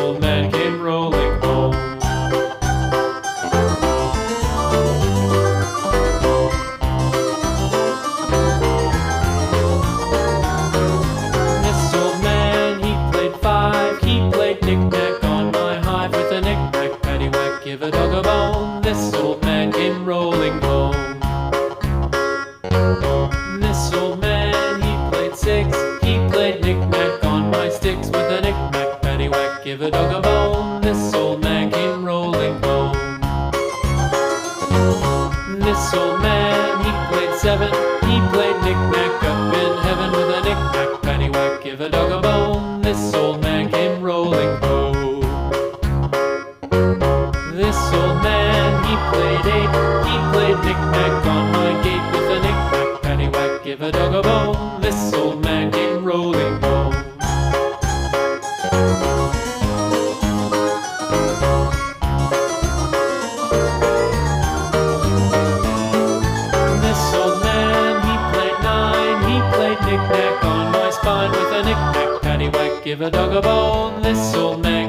old man came rolling home. This old man, he played five. He played knick-knack on my hive. With a knick-knack, paddywhack, give a dog a bone. This old man came rolling home. This old man, he played six. He played knick-knack on my sticks. With a knick-knack, paddywhack, give a dog a bone. This old man came rolling home. This old man, he played seven. He played knick-knack up in heaven. With a knick-knack, paddywhack, give a dog a bone. This old man came rolling home. This old man, he played eight. He played knick-knack on my gate. With a knick-knack, paddywhack, give a dog a bone. This old man came rolling home. This old man, he played nine. He played knick-knack on my spine. With a knick-knack, paddywhack, give a dog a bone. This old man